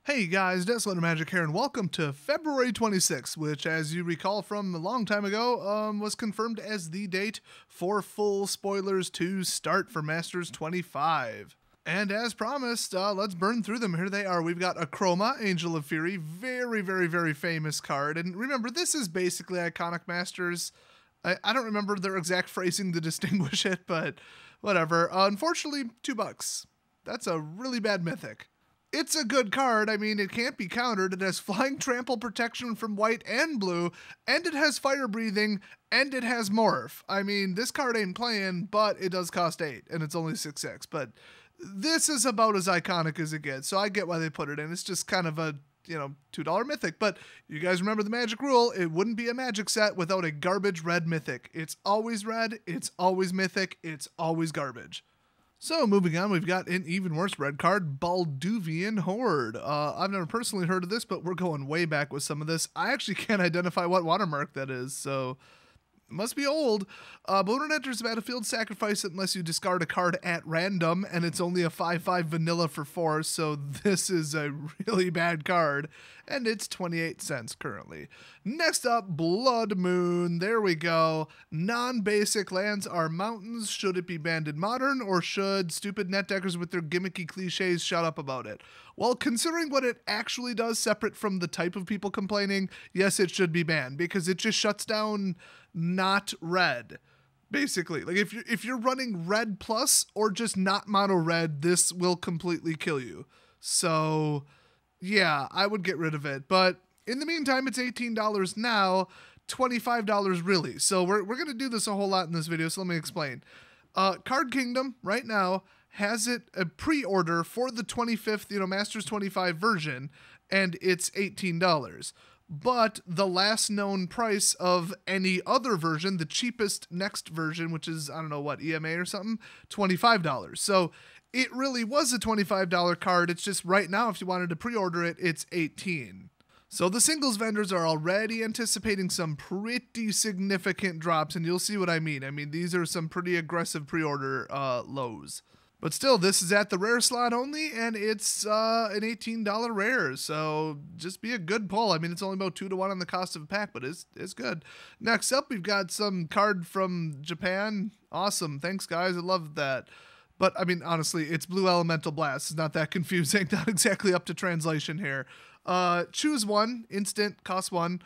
Hey guys, Desolator Magic here, and welcome to February 26th, which, as you recall from a long time ago, was confirmed as the date for full spoilers to start for Masters 25. And as promised, let's burn through them. Here they are. We've got a Chroma, Angel of Fury, very famous card. And remember, this is basically Iconic Masters. I don't remember their exact phrasing to distinguish it, but whatever. Unfortunately, $2. That's a really bad mythic. It's a good card. I mean, it can't be countered. It has flying trample protection from white and blue, and it has fire breathing, and it has morph. I mean, this card ain't playing, but it does cost 8, and it's only 6/6. But this is about as iconic as it gets, so I get why they put it in. It's just kind of a, $2 mythic. But you guys remember the magic rule. It wouldn't be a magic set without a garbage red mythic. It's always red, it's always mythic, it's always garbage. So moving on, we've got an even worse red card, Balduvian Horde. I've never personally heard of this, but we're going way back with some of this. I actually can't identify what watermark that is, so it must be old. But when it enters the battlefield, sacrifice it unless you discard a card at random, and it's only a 5/5 vanilla for 4, so this is a really bad card, and it's 28 cents currently. Next up, Blood Moon. There we go. Non-basic lands are mountains. Should it be banned in Modern, or should stupid net deckers with their gimmicky cliches shut up about it? Well, considering what it actually does, separate from the type of people complaining, yes, it should be banned, because it just shuts down not red. Basically, like if you're running red plus or just not mono red, this will completely kill you. So yeah, I would get rid of it. But in the meantime, it's $18 now, $25 really. So we're going to do this a whole lot in this video, so let me explain. Card Kingdom right now has it a pre-order for the 25th, Masters 25 version, and it's $18. But the last known price of any other version, the cheapest next version, which is, I don't know what, EMA or something, $25. So it really was a $25 card. It's just right now, if you wanted to pre-order it, it's $18. So the singles vendors are already anticipating some pretty significant drops, and you'll see what I mean. I mean, these are some pretty aggressive pre-order lows. But still, this is at the rare slot only, and it's an $18 rare, so just be a good pull. I mean, it's only about 2 to 1 on the cost of a pack, but it's good. Next up, we've got some card from Japan. Awesome. Thanks, guys. I love that. But, I mean, honestly, it's Blue Elemental Blast. It's not that confusing. Not exactly up to translation here. Choose one. Instant. Cost 1.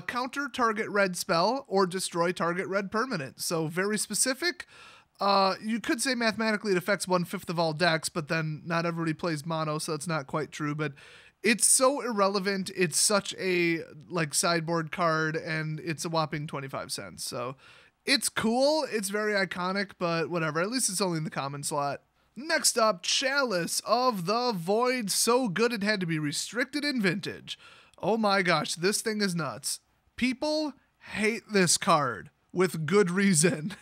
Counter target red spell or destroy target red permanent. So, very specific. You could say mathematically it affects 1/5 of all decks, but then not everybody plays mono, so that's not quite true. But it's so irrelevant. It's such a sideboard card, and it's a whopping 25 cents. So it's cool. It's very iconic, but whatever. At least it's only in the common slot. Next up, Chalice of the Void. So good it had to be restricted in Vintage. Oh my gosh, this thing is nuts. People hate this card with good reason.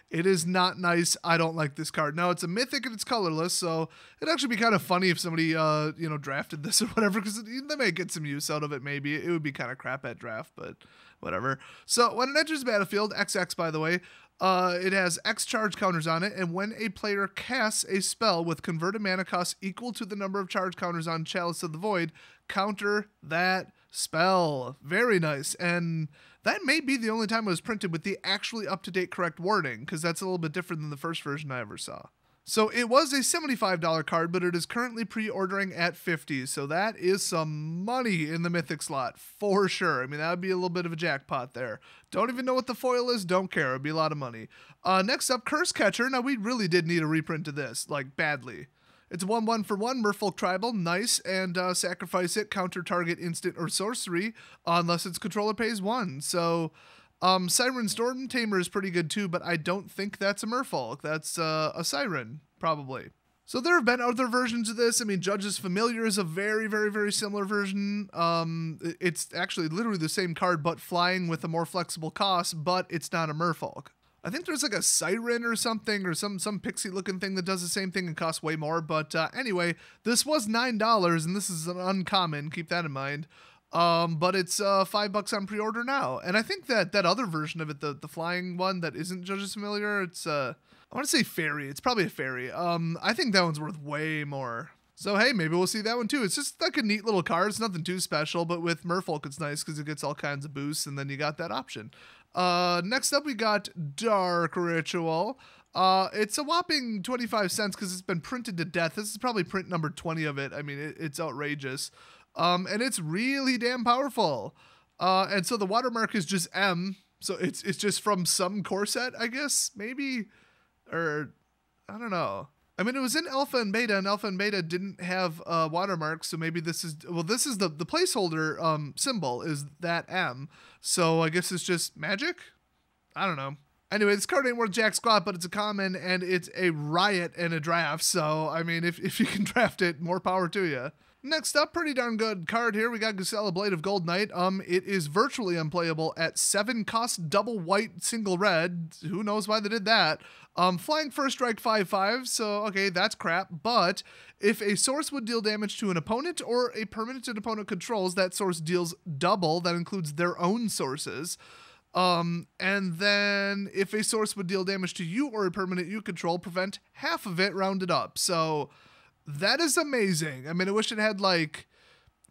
It is not nice. I don't like this card. Now, it's a mythic and it's colorless, so it'd actually be kind of funny if somebody, drafted this or whatever, because they may get some use out of it, maybe. It would be kind of crap at draft, but whatever. So, when it enters the battlefield, XX, by the way, it has X charge counters on it, and when a player casts a spell with converted mana cost equal to the number of charge counters on Chalice of the Void, counter that spell. Very nice. And that may be the only time it was printed with the actually up-to-date correct wording, because that's a little bit different than the first version I ever saw. So it was a $75 card, but it is currently pre-ordering at $50. So that is some money in the Mythic slot, for sure. I mean, that would be a little bit of a jackpot there. Don't even know what the foil is, don't care. It would be a lot of money. Next up, Curse Catcher. Now, we really did need a reprint of this, badly. It's 1/1 for 1, Merfolk Tribal, nice, and sacrifice it, counter target instant or sorcery, unless its controller pays 1. So, Siren Storm Tamer is pretty good too, but I don't think that's a Merfolk. That's a Siren, probably. So there have been other versions of this. I mean, Judge's Familiar is a very similar version. It's actually literally the same card, but flying with a more flexible cost, but it's not a Merfolk. I think there's a Siren or something, or some pixie looking thing that does the same thing and costs way more. But anyway, this was $9, and this is an uncommon. Keep that in mind. But it's $5 on pre-order now. And I think that other version of it, the flying one that isn't Judge's Familiar, it's I want to say fairy. It's probably a fairy. I think that one's worth way more. So hey, maybe we'll see that one too. It's just like a neat little card. It's nothing too special, but with Merfolk it's nice because it gets all kinds of boosts, and then you got that option. Next up we got Dark Ritual. It's a whopping 25 cents because it's been printed to death. This is probably print number 20 of it. I mean, it's outrageous. And it's really damn powerful. And so the watermark is just M. So it's just from some core set, I guess, maybe, or I don't know. I mean, it was in alpha and beta didn't have watermarks, so maybe this is, well, this is the placeholder symbol is that M. So I guess it's just magic? I don't know. Anyway, this card ain't worth jack squat, but it's a common, and it's a riot in a draft. So, I mean, if you can draft it, more power to you. Next up, pretty darn good card here. We got Gusella Blade of Gold Knight. It is virtually unplayable at 7 cost, double white, single red. Who knows why they did that? Flying first strike 5/5, so okay, that's crap. But if a source would deal damage to an opponent or a permanent an opponent controls, that source deals double. That includes their own sources. And then if a source would deal damage to you or a permanent you control, prevent half of it rounded up. So that is amazing. I mean, I wish it had like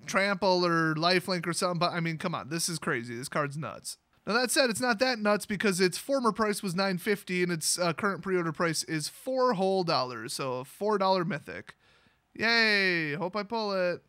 trample or lifelink or something, but I mean, come on, this is crazy. This card's nuts. Now that said, it's not that nuts because its former price was $9.50 and its current pre-order price is $4 whole, so a $4 mythic. Yay! Hope I pull it.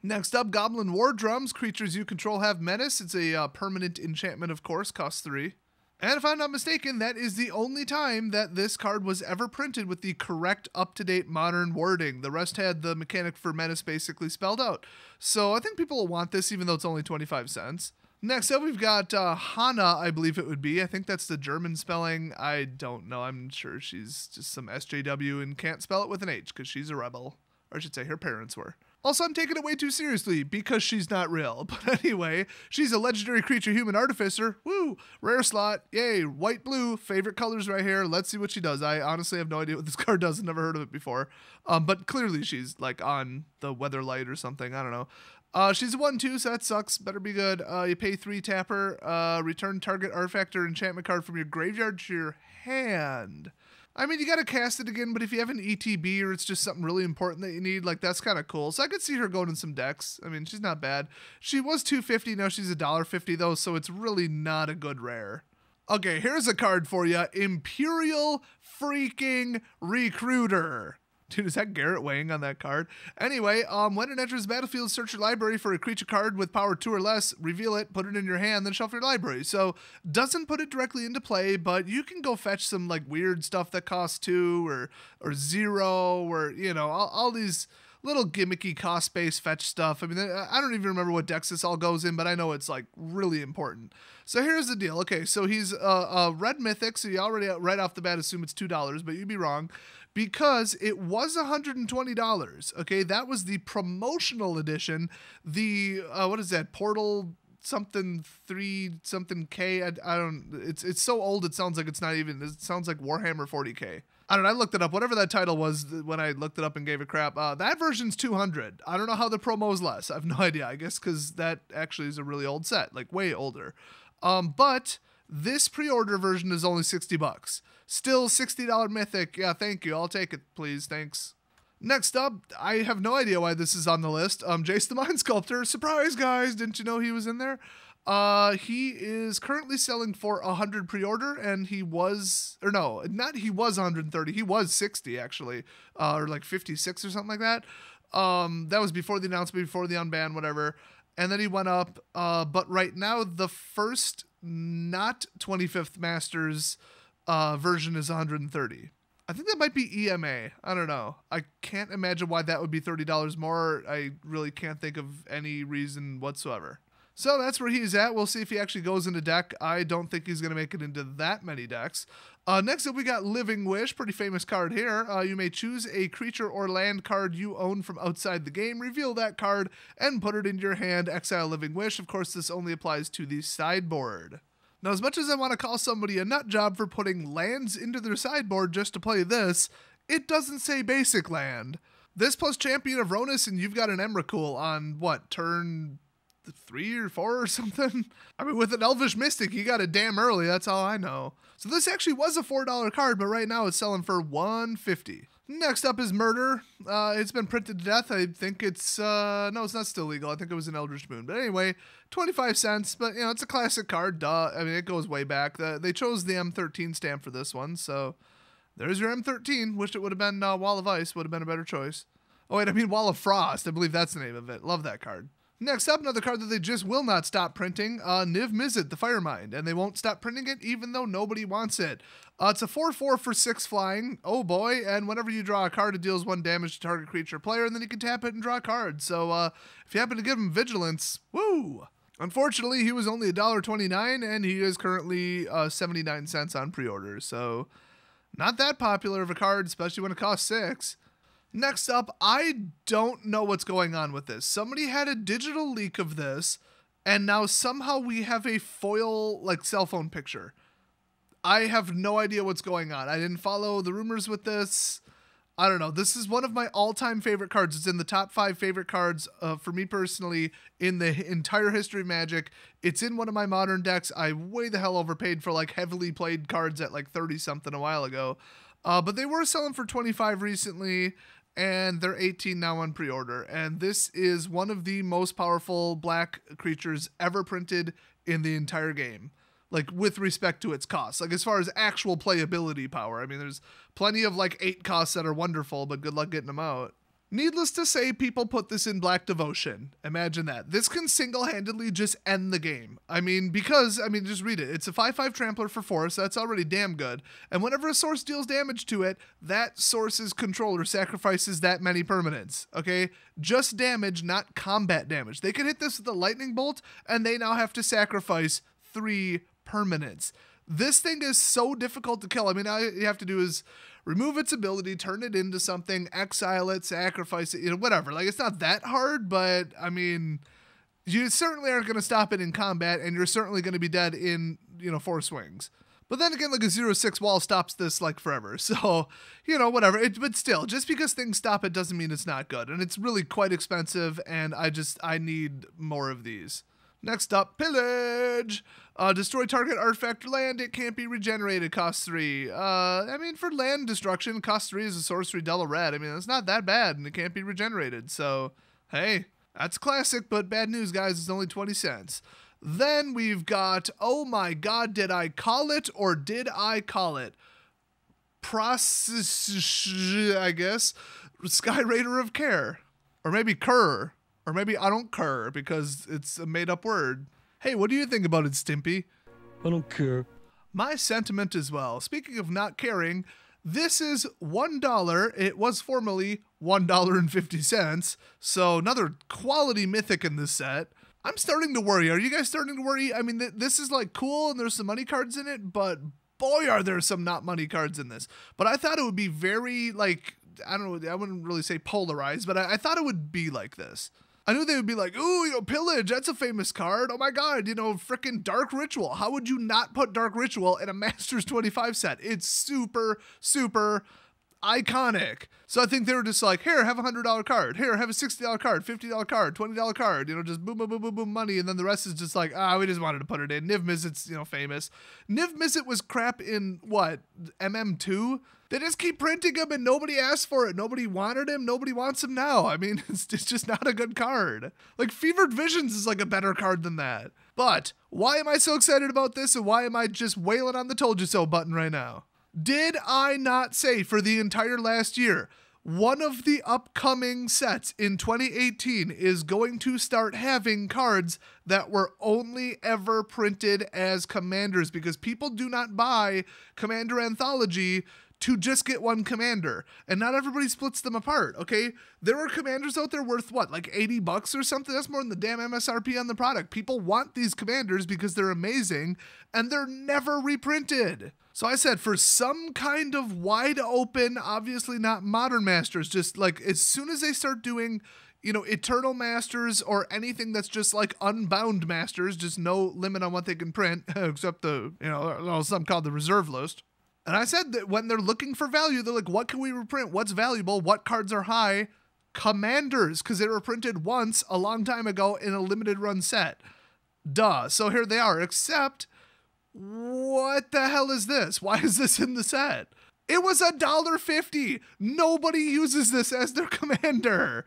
Next up, Goblin War Drums. Creatures you control have menace. It's a permanent enchantment, of course, costs 3. And if I'm not mistaken, that is the only time that this card was ever printed with the correct up-to-date modern wording. The rest had the mechanic for menace basically spelled out. So I think people will want this even though it's only 25 cents. Next up, we've got Hana, I believe it would be. I think that's the German spelling. I don't know. I'm sure she's just some SJW and can't spell it with an H because she's a rebel. Or I should say her parents were. Also, I'm taking it way too seriously because she's not real. But anyway, she's a legendary creature human artificer. Woo! Rare slot. Yay. White, blue. Favorite colors right here. Let's see what she does. I honestly have no idea what this card does. I've never heard of it before. But clearly she's like on the Weatherlight or something. I don't know. She's a 1/2, so that sucks. Better be good. You pay 3 tapper. Return target artifact or enchantment card from your graveyard to your hand. I mean, you gotta cast it again, but if you have an ETB or it's just something really important that you need, like, that's kind of cool. So I could see her going in some decks. I mean, she's not bad. She was $2.50, now she's $1.50 though, so it's really not a good rare. Okay, here's a card for you. Imperial freaking Recruiter. Dude, is that Garrett weighing on that card? Anyway, when it enters the battlefield, search your library for a creature card with power 2 or less, reveal it, put it in your hand, then shuffle your library. So, doesn't put it directly into play, but you can go fetch some like weird stuff that costs 2 or 0 or, you know, all these little gimmicky cost-based fetch stuff. I mean, I don't even remember what decks this all goes in, but I know it's like really important. So here's the deal. Okay, so he's a red mythic, so you already right off the bat assume it's $2, but you'd be wrong. Because it was $120. Okay, that was the promotional edition. The what is that? Portal something 3 something K. I don't. It's so old. It sounds like it's not even. It sounds like Warhammer 40K. I don't know. I looked it up. Whatever that title was when I looked it up and gave it crap. That version's 200. I don't know how the promo is less. I have no idea. I guess because that actually is a really old set, like way older. But this pre-order version is only $60. Still $60 mythic. Yeah, thank you. I'll take it, please. Thanks. Next up, I have no idea why this is on the list. Jace the Mind Sculptor. Surprise, guys. Didn't you know he was in there? He is currently selling for 100 pre-order, and he was, or no, not he was 130. He was 60, actually, or like 56 or something like that. That was before the announcement, before the unban, whatever. And then he went up. But right now, the first not 25th Masters version is 130. I think that might be EMA. I don't know. I can't imagine why that would be $30 more. I really can't think of any reason whatsoever. So that's where he's at. We'll see if he actually goes into deck. I don't think he's going to make it into that many decks. Next up, we got Living Wish. Pretty famous card here. You may choose a creature or land card you own from outside the game, reveal that card, and put it into your hand. Exile Living Wish. Of course, this only applies to the sideboard. Now, as much as I want to call somebody a nut job for putting lands into their sideboard just to play this, it doesn't say basic land. This plus Champion of Ronus, and you've got an Emrakul on, what, turn 3 or 4 or something? I mean, with an Elvish Mystic, you got it damn early, that's all I know. So this actually was a $4 card, but right now it's selling for $150. Next up is Murder. It's been printed to death. I think it's, no, it's not still legal. I think it was an Eldritch Moon. But anyway, 25 cents. But, it's a classic card. Duh. I mean, it goes way back. They chose the M13 stamp for this one. So there's your M13. Wish it would have been Wall of Ice. Would have been a better choice. Oh, wait, I mean Wall of Frost. I believe that's the name of it. Love that card. Next up, another card that they just will not stop printing, Niv Mizzet, the Firemind, and they won't stop printing it even though nobody wants it. It's a 4/4 for 6 flying, oh boy, and whenever you draw a card, it deals 1 damage to target creature or player, and then you can tap it and draw a card. So if you happen to give him Vigilance, woo! Unfortunately, he was only $1.29, and he is currently 79 cents on pre-order, so not that popular of a card, especially when it costs 6. Next up, I don't know what's going on with this. Somebody had a digital leak of this, and now somehow we have a foil, cell phone picture. I have no idea what's going on. I didn't follow the rumors with this. I don't know. This is one of my all-time favorite cards. It's in the top 5 favorite cards for me personally in the entire history of Magic. It's in one of my modern decks. I way the hell overpaid for heavily played cards at 30-something a while ago. But they were selling for 25 recently. And they're 18 now on pre-order. And this is one of the most powerful black creatures ever printed in the entire game. With respect to its cost. As far as actual playability power. I mean, there's plenty of 8 costs that are wonderful, but good luck getting them out. Needless to say, people put this in Black Devotion. Imagine that. This can single-handedly just end the game. Just read it. It's a 5/5 trampler for 4, so that's already damn good. And whenever a source deals damage to it, that source's controller sacrifices that many permanents. Okay? Just damage, not combat damage. They can hit this with a lightning bolt, and they now have to sacrifice 3 permanents. This thing is so difficult to kill. I mean, all you have to do is remove its ability, turn it into something, exile it, sacrifice it, whatever. It's not that hard, but I mean, you certainly aren't going to stop it in combat, and you're certainly going to be dead in, 4 swings. But then again, a 0/6 wall stops this forever. So, whatever. But still, just because things stop it doesn't mean it's not good. And it's really quite expensive, and I need more of these. Next up, Pillage. Destroy target artifact or land. It can't be regenerated. Costs 3. For land destruction, cost 3 is a sorcery double red. I mean, it's not that bad, and it can't be regenerated. So, hey, that's classic, but bad news, guys. It's only 20 cents. Then we've got, oh my god, did I call it or did I call it? I guess. Sky Raider of Care. Or maybe Cur. Or maybe I don't cur because it's a made-up word. Hey, what do you think about it, Stimpy? I don't care. My sentiment as well. Speaking of not caring, this is $1. It was formerly $1.50. So another quality mythic in this set. I'm starting to worry. Are you guys starting to worry? I mean, this is cool and there's some money cards in it, but boy, are there some not money cards in this. But I thought it would be very, I don't know, I wouldn't really say polarized, but I thought it would be like this. I knew they would be ooh, Pillage, that's a famous card. Oh my god, frickin' Dark Ritual. How would you not put Dark Ritual in a Masters 25 set? It's super, super iconic. So I think they were just here, have a $100 card. Here, have a $60 card, $50 card, $20 card. Just boom, boom, boom, boom, boom, money. And then the rest is just we just wanted to put it in. Niv Mizzet's, famous. Niv Mizzet was crap in, what, MM2? They just keep printing him and nobody asked for it. Nobody wanted him. Nobody wants him now. I mean, it's just not a good card. Fevered Visions is a better card than that. But why am I so excited about this and why am I just wailing on the told you so button right now? Did I not say for the entire last year, one of the upcoming sets in 2018 is going to start having cards that were only ever printed as commanders because people do not buy Commander Anthology to just get one commander, and not everybody splits them apart, okay? There are commanders out there worth, what, $80 or something? That's more than the damn MSRP on the product. People want these commanders because they're amazing, and they're never reprinted. So I said, for some kind of wide open, obviously not Modern Masters, just as soon as they start doing, Eternal Masters or anything that's just Unbound Masters, just no limit on what they can print, except the, something called the reserve list. And I said that when they're looking for value, they're what can we reprint? What's valuable? What cards are high? Commanders, because they were printed once a long time ago in a limited run set. Duh. So here they are, except what the hell is this? Why is this in the set? It was $1.50. Nobody uses this as their commander.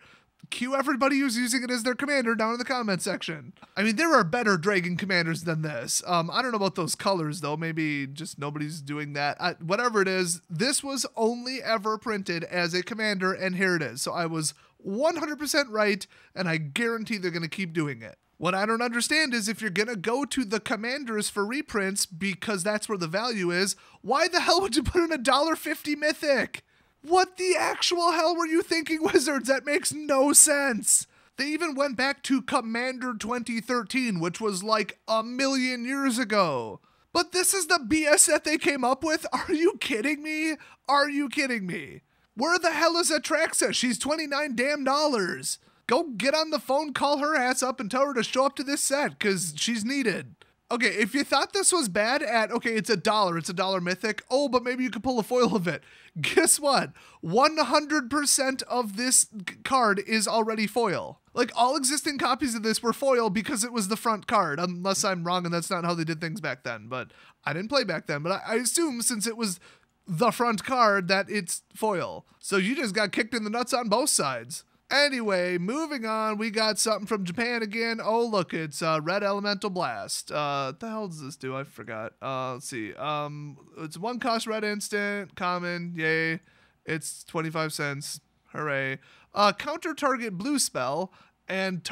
Cue everybody who's using it as their commander down in the comment section. I mean, there are better dragon commanders than this. I don't know about those colors, though. Maybe just nobody's doing that. Whatever it is, this was only ever printed as a commander, and here it is. So I was 100% right, and I guarantee they're going to keep doing it. What I don't understand is if you're going to go to the commanders for reprints because that's where the value is, why the hell would you put in $1.50 mythic? What the actual hell were you thinking, Wizards? That makes no sense. They even went back to Commander 2013, which was like a million years ago. But this is the BS that they came up with? Are you kidding me? Are you kidding me? Where the hell is Atraxa? She's $29 damn dollars. Go get on the phone, call her ass up, and tell her to show up to this set, because she's needed. Okay, if you thought this was bad okay, it's $1 mythic. Oh, but maybe you could pull a foil of it. Guess what? 100% of this card is already foil. Like, all existing copies of this were foil because it was the front card, unless I'm wrong and that's not how they did things back then. But I didn't play back then, but I assume since it was the front card that it's foil. So you just got kicked in the nuts on both sides. Anyway, moving on, we got something from Japan again. Oh, look, it's Red Elemental Blast. What the hell does this do? I forgot. Let's see. It's 1 cost red instant, common, yay. It's 25 cents, hooray. Counter target blue spell and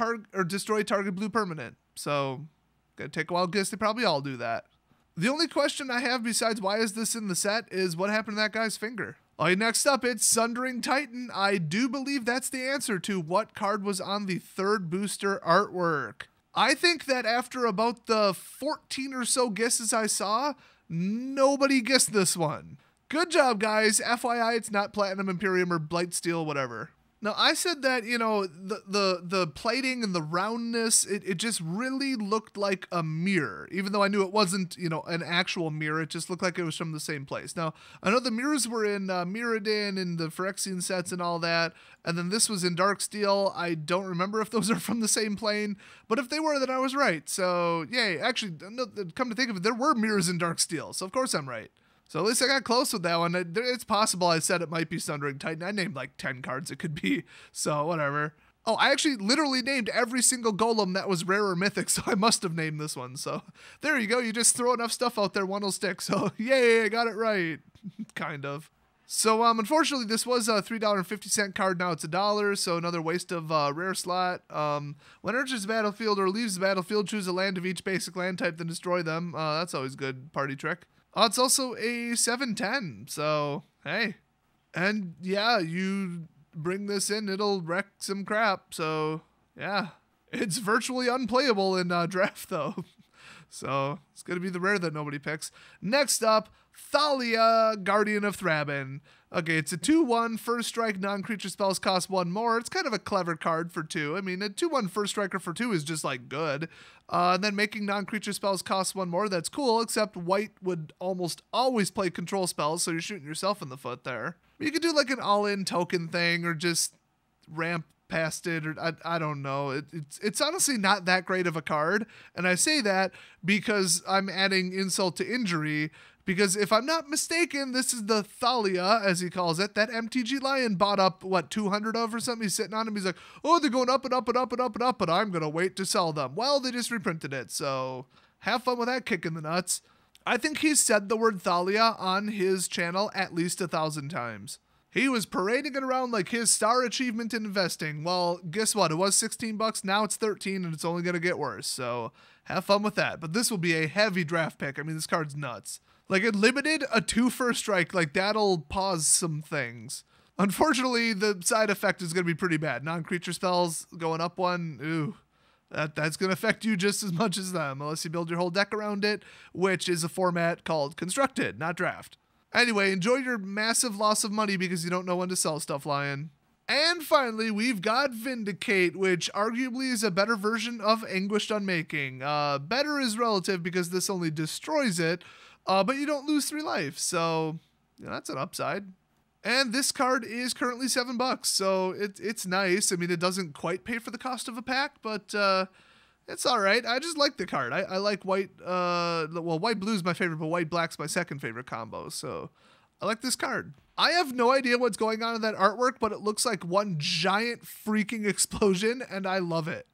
destroy target blue permanent. So, gonna take a while, guess they probably all do that. The only question I have besides why is this in the set is what happened to that guy's finger? All right, next up, it's Sundering Titan. I do believe that's the answer to what card was on the 3rd booster artwork. I think that after about the 14 or so guesses I saw, nobody guessed this one. Good job, guys. FYI, it's not Platinum Imperium or Blightsteel, whatever. Now, I said that, you know, the plating and the roundness, it just really looked like a mirror. Even though I knew it wasn't, you know, an actual mirror, it just looked like it was from the same place. Now, I know the mirrors were in Mirrodin and the Phyrexian sets and all that, and then this was in Darksteel. I don't remember if those are from the same plane, but if they were, then I was right. So, yay. Actually, no, come to think of it, there were mirrors in Darksteel, so of course I'm right. So at least I got close with that one. It's possible I said it might be Sundering Titan. I named like 10 cards it could be, so whatever. Oh, I actually literally named every single golem that was rare or mythic, so I must have named this one. So there you go. You just throw enough stuff out there, one will stick. So yay, I got it right. Kind of. So unfortunately, this was a $3.50 card. Now it's $1, so another waste of rare slot. When enters the battlefield or leaves the battlefield, choose a land of each basic land type, then destroy them. That's always a good party trick. It's also a 7/10, so hey. And yeah, you bring this in, it'll wreck some crap, so yeah. It's virtually unplayable in draft, though. So it's going to be the rare that nobody picks. Next up, Thalia, Guardian of Thraben. Okay, it's a 2/1 first strike, non-creature spells cost 1 more. It's kind of a clever card for 2. I mean, a 2/1 first striker for 2 is just like good. And then making non-creature spells cost 1 more, that's cool, except white would almost always play control spells, so you're shooting yourself in the foot there. You could do like an all-in token thing or just ramp past it, or I don't know. It's honestly not that great of a card, and I say that because I'm adding insult to injury, because if I'm not mistaken, this is the Thalia, as he calls it, that MTG Lion bought up, what, 200 of or something? He's sitting on him, he's like, oh, they're going up and up and up and up and up, but I'm going to wait to sell them. Well, they just reprinted it, so have fun with that kick in the nuts. I think he's said the word Thalia on his channel at least 1,000 times. He was parading it around like his star achievement in investing. Well, guess what? It was 16 bucks. Now it's 13, and it's only going to get worse. So have fun with that. But this will be a heavy draft pick. I mean, this card's nuts. Like, it limited a 2 first strike. Like, that'll pause some things. Unfortunately, the side effect is going to be pretty bad. Non-creature spells going up 1. Ooh. That's going to affect you just as much as them, unless you build your whole deck around it, which is a format called Constructed, not Draft. Anyway, enjoy your massive loss of money because you don't know when to sell stuff, Lion. And finally, we've got Vindicate, which arguably is a better version of Anguished Unmaking. Better is relative because this only destroys it, but you don't lose 3 life, so you know, that's an upside. And this card is currently $7, so it's nice. I mean, it doesn't quite pay for the cost of a pack, but it's all right. I just like the card. I like white. Well, white blue is my favorite, but white black's my second favorite combo. So I like this card. I have no idea what's going on in that artwork, but it looks like one giant freaking explosion, and I love it.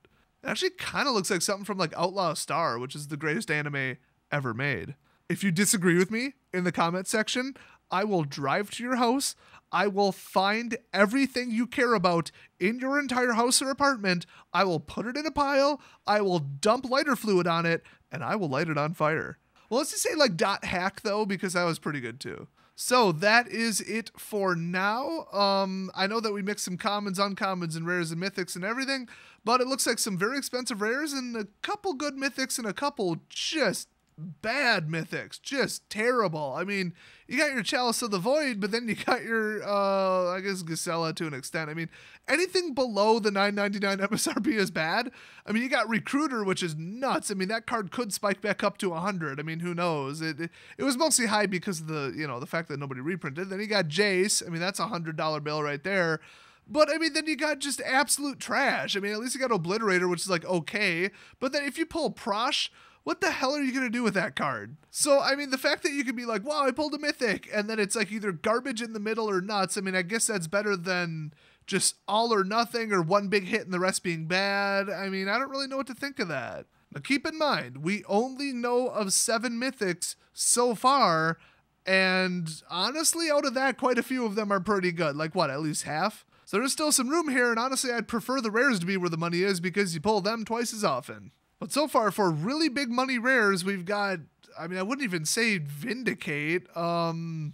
It actually kind of looks like something from like Outlaw Star, which is the greatest anime ever made. If you disagree with me in the comment section, I will drive to your house. I will find everything you care about in your entire house or apartment. I will put it in a pile. I will dump lighter fluid on it, and I will light it on fire. Well, let's just say like .hack though, because that was pretty good too. So that is it for now. I know that we mixed some commons, uncommons, and rares and mythics and everything, but it looks like some very expensive rares and a couple good mythics and a couple just bad mythics. Just terrible. I mean, you got your Chalice of the Void, but then you got your, I guess, Gisela to an extent. I mean, anything below the $9.99 MSRP is bad. I mean, you got Recruiter, which is nuts. I mean, that card could spike back up to 100. I mean, who knows? It was mostly high because of the, the fact that nobody reprinted. Then you got Jace. I mean, that's a $100 bill right there. But, I mean, then you got just absolute trash. I mean, at least you got Obliterator, which is, like, okay. But then if you pull Prosh, what the hell are you going to do with that card? So, I mean, the fact that you could be like, wow, I pulled a mythic, and then it's, like, either garbage in the middle or nuts, I mean, I guess that's better than just all or nothing or one big hit and the rest being bad. I mean, I don't really know what to think of that. Now, keep in mind, we only know of 7 mythics so far, and honestly, out of that, quite a few of them are pretty good. Like, what, at least half? So there's still some room here, and honestly, I'd prefer the rares to be where the money is because you pull them twice as often. But so far, for really big money rares, we've got, I mean, I wouldn't even say Vindicate. I mean,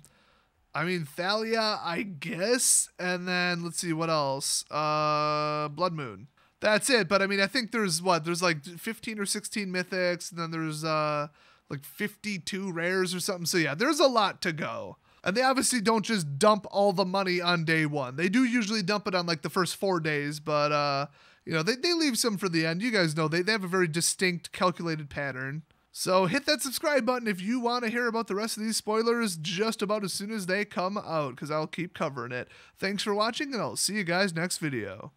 Thalia, I guess. And then, let's see, what else? Blood Moon. That's it. But, I mean, I think there's, there's like 15 or 16 mythics. And then there's, like 52 rares or something. So, yeah, there's a lot to go. And they obviously don't just dump all the money on day one. They do usually dump it on, like, the first 4 days. But, they leave some for the end. You guys know they have a very distinct, calculated pattern. So hit that subscribe button if you want to hear about the rest of these spoilers just about as soon as they come out, because I'll keep covering it. Thanks for watching, and I'll see you guys next video.